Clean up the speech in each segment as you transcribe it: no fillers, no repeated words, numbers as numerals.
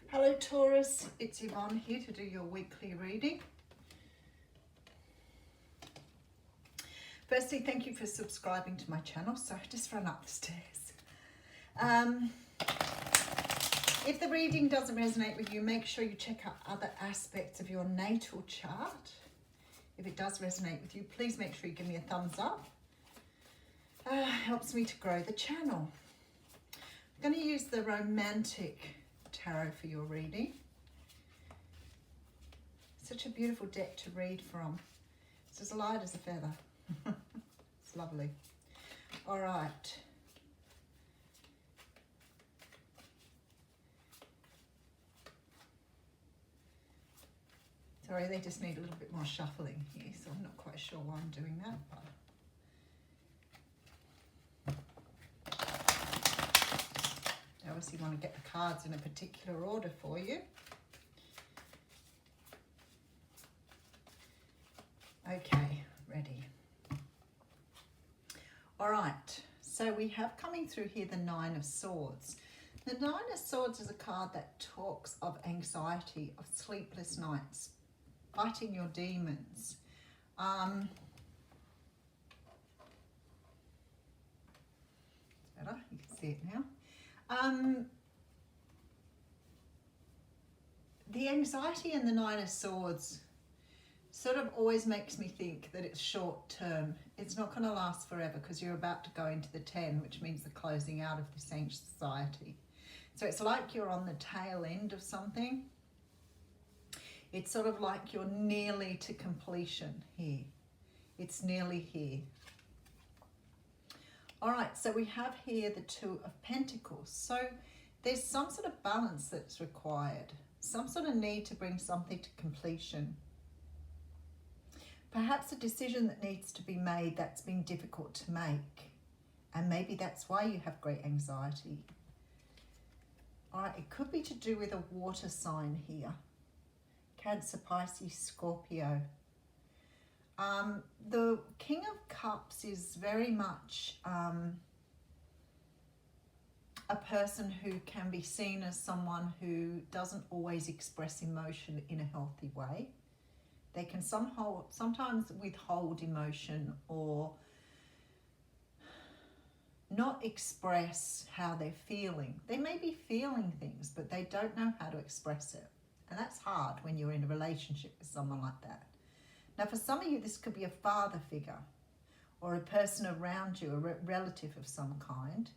Hello Taurus, it's Yvonne here to do your weekly reading. Firstly, thank you for subscribing to my channel. So I just ran up the stairs. If the reading doesn't resonate with you, make sure you check out other aspects of your natal chart. If it does resonate with you, please make sure you give me a thumbs up. Helps me to grow the channel. I'm going to use the Romantic Tarot for your reading. Such a beautiful deck to read from. It's as light as a feather. It's lovely. All right. Sorry, they just need a little bit more shuffling here, so I'm not quite sure why I'm doing that. But I obviously want to get the cards in a particular order for you. Okay, ready. All right, so we have coming through here the Nine of Swords. The Nine of Swords is a card that talks of anxiety, of sleepless nights, fighting your demons. It's better, you can see it now. The anxiety in the Nine of Swords sort of always makes me think that it's short term. It's not going to last forever because you're about to go into the 10, which means the closing out of this anxiety. So it's like you're on the tail end of something. It's sort of like you're nearly to completion here. It's nearly here. All right, so we have here the Two of Pentacles. So there's some sort of balance that's required, some sort of need to bring something to completion. Perhaps a decision that needs to be made that's been difficult to make. And maybe that's why you have great anxiety. All right, it could be to do with a water sign here. Cancer, Pisces, Scorpio. The King of Cups is very much a person who can be seen as someone who doesn't always express emotion in a healthy way. They can sometimes withhold emotion or not express how they're feeling. They may be feeling things, but they don't know how to express it. And that's hard when you're in a relationship with someone like that. Now, for some of you, this could be a father figure or a person around you, a relative of some kind.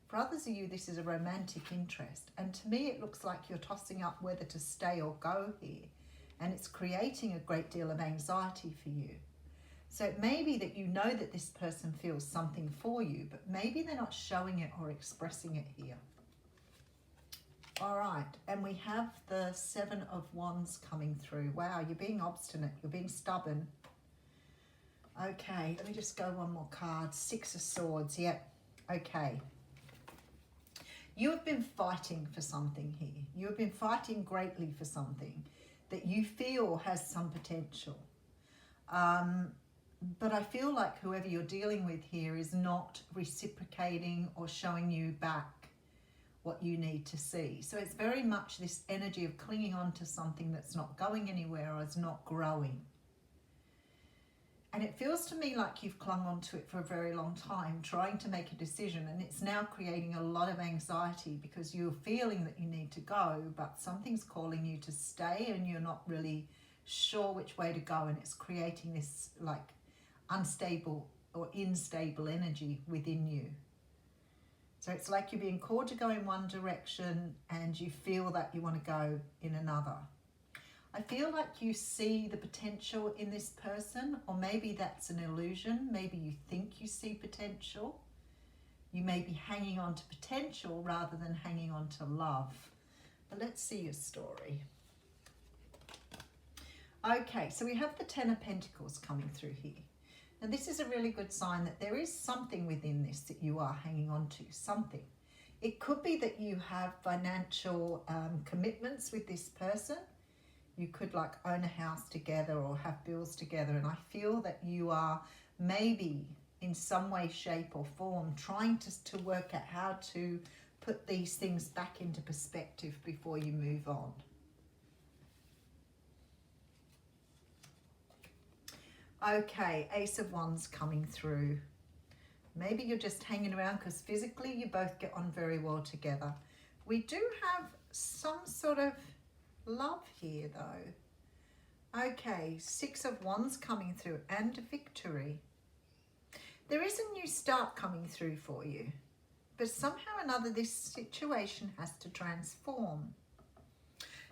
For others of you, this is a romantic interest. And to me, it looks like you're tossing up whether to stay or go here. And it's creating a great deal of anxiety for you. So it may be that you know that this person feels something for you, but maybe they're not showing it or expressing it here. All right, and we have the Seven of Wands coming through. Wow, you're being obstinate, you're being stubborn. Okay, let me just go one more card. Six of Swords, yep, okay. You have been fighting for something here. You have been fighting greatly for something that you feel has some potential. But I feel like whoever you're dealing with here is not reciprocating or showing you back what you need to see. So it's very much this energy of clinging on to something that's not going anywhere or is not growing. And it feels to me like you've clung on to it for a very long time, trying to make a decision, and it's now creating a lot of anxiety because you're feeling that you need to go, but something's calling you to stay and you're not really sure which way to go, and it's creating this like unstable or unstable energy within you. So it's like you're being called to go in one direction and you feel that you want to go in another. I feel like you see the potential in this person, or maybe that's an illusion. Maybe you think you see potential. You may be hanging on to potential rather than hanging on to love. But let's see your story. Okay, so we have the Ten of Pentacles coming through here. Now this is a really good sign that there is something within this that you are hanging on to, something. It could be that you have financial commitments with this person. You could like own a house together or have bills together, and I feel that you are maybe in some way, shape or form trying to work out how to put these things back into perspective before you move on. Okay, Ace of Wands coming through. Maybe you're just hanging around because physically you both get on very well together. We do have some sort of love here though. Okay, Six of Wands coming through and victory. There is a new start coming through for you, but somehow or another this situation has to transform.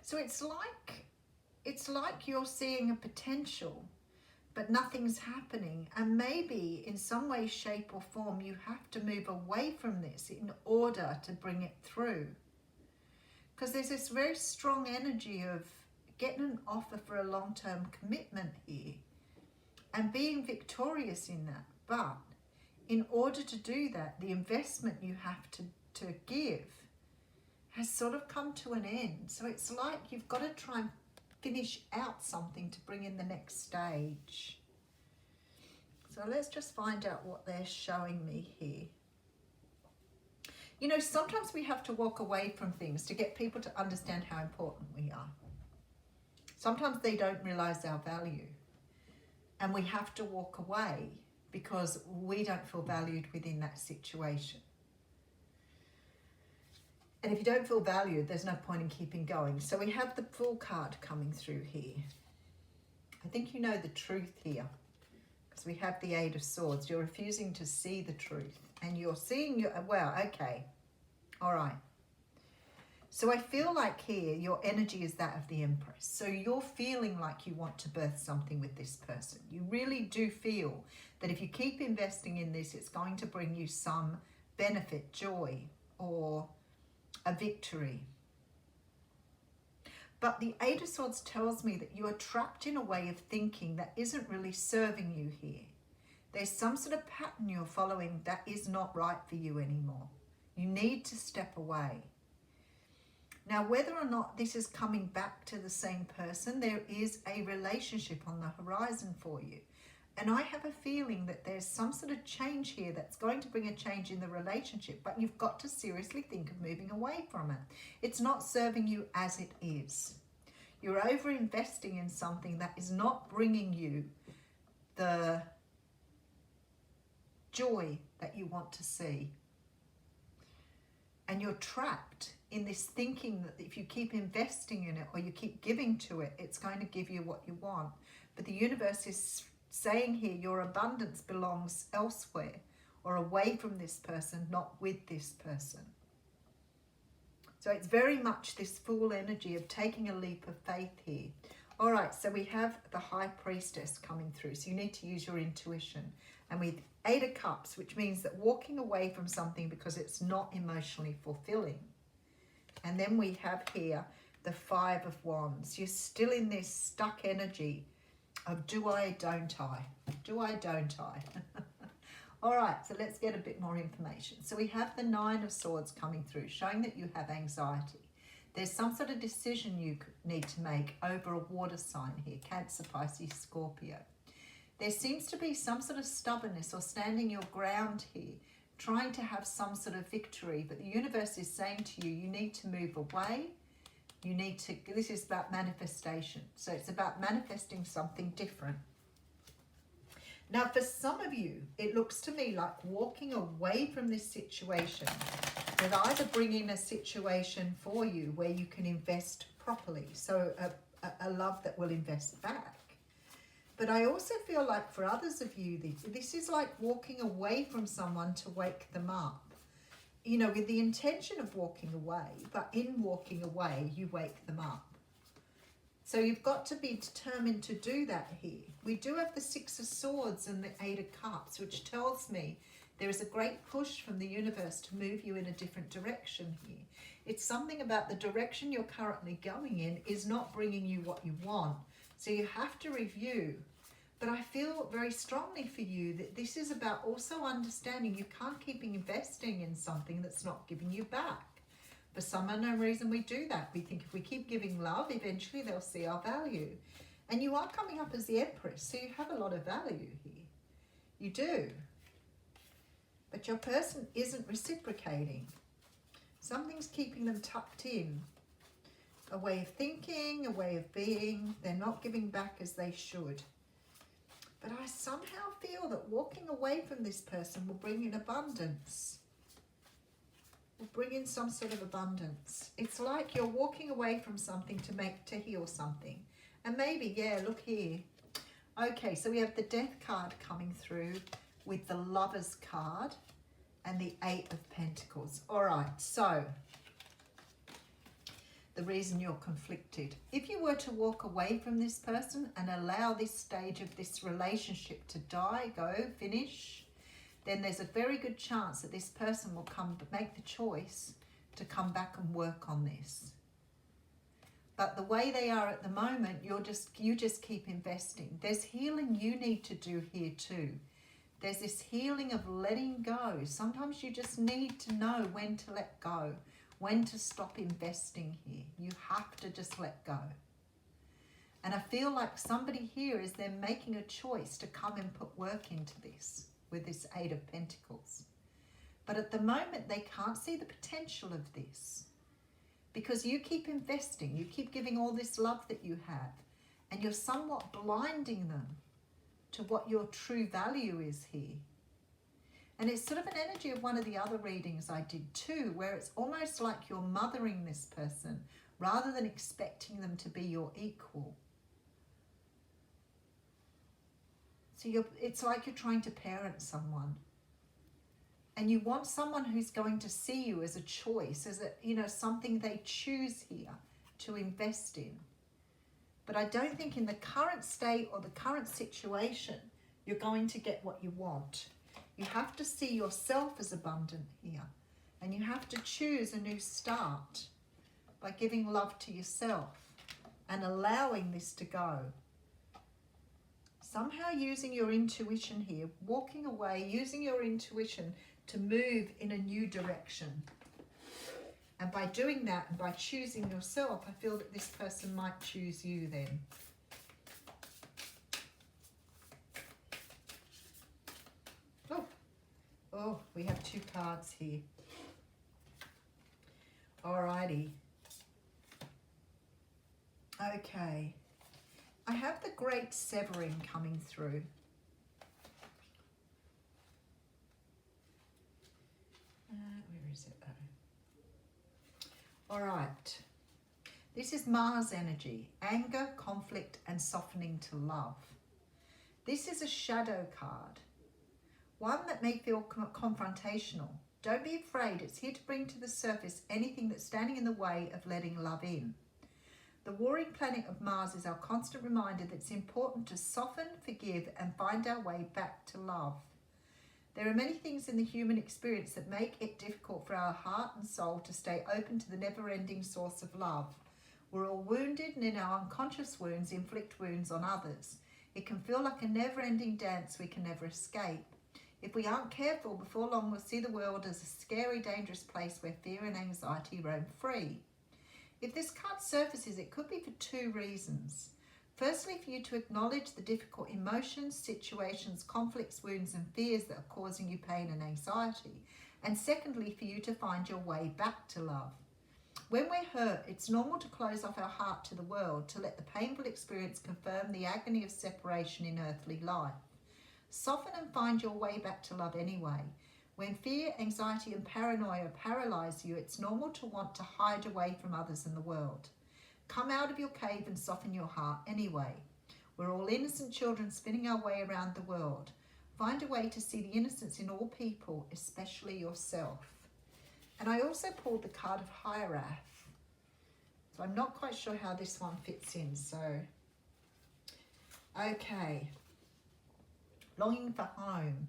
So it's like you're seeing a potential, but nothing's happening, and maybe in some way, shape or form you have to move away from this in order to bring it through. Because there's this very strong energy of getting an offer for a long-term commitment here and being victorious in that. But in order to do that, the investment you have to give has sort of come to an end. So it's like you've got to try and finish out something to bring in the next stage. So let's just find out what they're showing me here. You know, sometimes we have to walk away from things to get people to understand how important we are. Sometimes they don't realize our value, and we have to walk away because we don't feel valued within that situation. And if you don't feel valued, there's no point in keeping going. So we have the Fool card coming through here. I think you know the truth here, because we have the Eight of Swords. You're refusing to see the truth, and you're seeing your, well, okay, all right. So I feel like here your energy is that of the Empress. So you're feeling like you want to birth something with this person. You really do feel that if you keep investing in this, it's going to bring you some benefit, joy, or a victory. But the Eight of Swords tells me that you are trapped in a way of thinking that isn't really serving you here. There's some sort of pattern you're following that is not right for you anymore. You need to step away. Now, whether or not this is coming back to the same person, there is a relationship on the horizon for you. And I have a feeling that there's some sort of change here that's going to bring a change in the relationship, but you've got to seriously think of moving away from it. It's not serving you as it is. You're over-investing in something that is not bringing you the joy that you want to see. And you're trapped in this thinking that if you keep investing in it or you keep giving to it, it's going to give you what you want. But the universe is saying here your abundance belongs elsewhere or away from this person, not with this person. So it's very much this Fool energy of taking a leap of faith here. All right, so we have the High Priestess coming through. So you need to use your intuition. And with Eight of Cups, which means that walking away from something because it's not emotionally fulfilling. And then we have here the Five of Wands. You're still in this stuck energy of do I, don't I? Do I, don't I? All right, so let's get a bit more information. So we have the Nine of Swords coming through, showing that you have anxiety. There's some sort of decision you need to make over a water sign here, Cancer, Pisces, Scorpio. There seems to be some sort of stubbornness or standing your ground here, trying to have some sort of victory, but the universe is saying to you, you need to move away. You need to, this is about manifestation. So it's about manifesting something different. Now, for some of you, it looks to me like walking away from this situation will either bring in a situation for you where you can invest properly. So a love that will invest back. But I also feel like for others of you, this is like walking away from someone to wake them up. You know, with the intention of walking away, but in walking away, you wake them up. So you've got to be determined to do that here. We do have the Six of Swords and the Eight of Cups, which tells me there is a great push from the universe to move you in a different direction here. It's something about the direction you're currently going in is not bringing you what you want. So you have to review. But I feel very strongly for you that this is about also understanding you can't keep investing in something that's not giving you back. For some unknown reason we do that. We think if we keep giving love, eventually they'll see our value. And you are coming up as the Empress, so you have a lot of value here. You do. But your person isn't reciprocating. Something's keeping them tucked in. A way of thinking, a way of being. They're not giving back as they should. But I somehow feel that walking away from this person will bring in abundance. Will bring in some sort of abundance. It's like you're walking away from something to heal something. And maybe, yeah, look here. Okay, so we have the Death card coming through with the Lovers card and the 8 of Pentacles. All right, so the reason you're conflicted. If you were to walk away from this person and allow this stage of this relationship to die, go, finish, then there's a very good chance that this person will make the choice to come back and work on this. But the way they are at the moment, you just keep investing. There's healing you need to do here too. There's this healing of letting go. Sometimes you just need to know when to let go, when to stop investing here. You have to just let go. And I feel like somebody here is then making a choice to come and put work into this with this 8 of Pentacles. But at the moment, they can't see the potential of this. Because you keep investing, you keep giving all this love that you have, and you're somewhat blinding them to what your true value is here. And it's sort of an energy of one of the other readings I did too, where it's almost like you're mothering this person rather than expecting them to be your equal. So it's like you're trying to parent someone. And you want someone who's going to see you as a choice, as something they choose here to invest in. But I don't think in the current state or the current situation, you're going to get what you want. You have to see yourself as abundant here. And you have to choose a new start by giving love to yourself and allowing this to go. Somehow using your intuition here, walking away, using your intuition to move in a new direction. And by doing that and by choosing yourself, I feel that this person might choose you then. Oh, we have 2 cards here. Alrighty. Okay. I have the Great Severing coming through. Where is it though? All right. This is Mars energy, anger, conflict, and softening to love. This is a shadow card, one that may feel confrontational. Don't be afraid. It's here to bring to the surface anything that's standing in the way of letting love in. The warring planet of Mars is our constant reminder that it's important to soften, forgive, and find our way back to love. There are many things in the human experience that make it difficult for our heart and soul to stay open to the never-ending source of love. We're all wounded, and in our unconscious wounds inflict wounds on others. It can feel like a never-ending dance we can never escape. If we aren't careful, before long we'll see the world as a scary, dangerous place where fear and anxiety roam free. If this card surfaces, it could be for 2 reasons. Firstly, for you to acknowledge the difficult emotions, situations, conflicts, wounds and fears that are causing you pain and anxiety. And secondly, for you to find your way back to love. When we're hurt, it's normal to close off our heart to the world, to let the painful experience confirm the agony of separation in earthly life. Soften and find your way back to love anyway. When fear, anxiety and paranoia paralyze you, it's normal to want to hide away from others in the world. Come out of your cave and soften your heart anyway. We're all innocent children spinning our way around the world. Find a way to see the innocence in all people, especially yourself. And I also pulled the card of Hierophant. So I'm not quite sure how this one fits in. So, okay. Longing for home.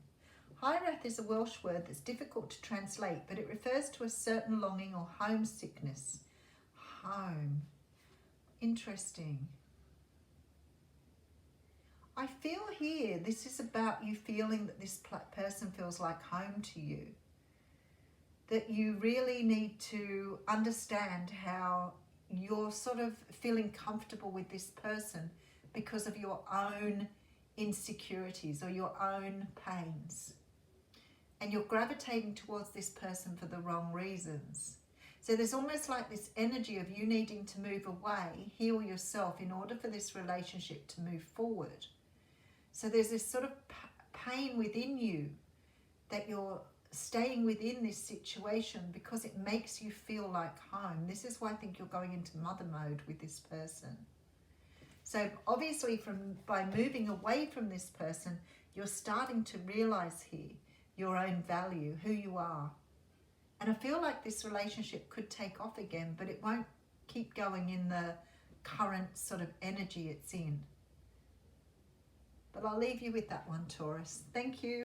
Hierophant is a Welsh word that's difficult to translate, but it refers to a certain longing or homesickness. Home. Interesting. I feel here this is about you feeling that this person feels like home to you. That you really need to understand how you're sort of feeling comfortable with this person because of your own insecurities or your own pains. And you're gravitating towards this person for the wrong reasons. So there's almost like this energy of you needing to move away, heal yourself in order for this relationship to move forward. So there's this sort of pain within you that you're staying within this situation because it makes you feel like home. This is why I think you're going into mother mode with this person. So obviously by moving away from this person, you're starting to realize here your own value, who you are. And I feel like this relationship could take off again, but it won't keep going in the current sort of energy it's in. But I'll leave you with that one, Taurus. Thank you.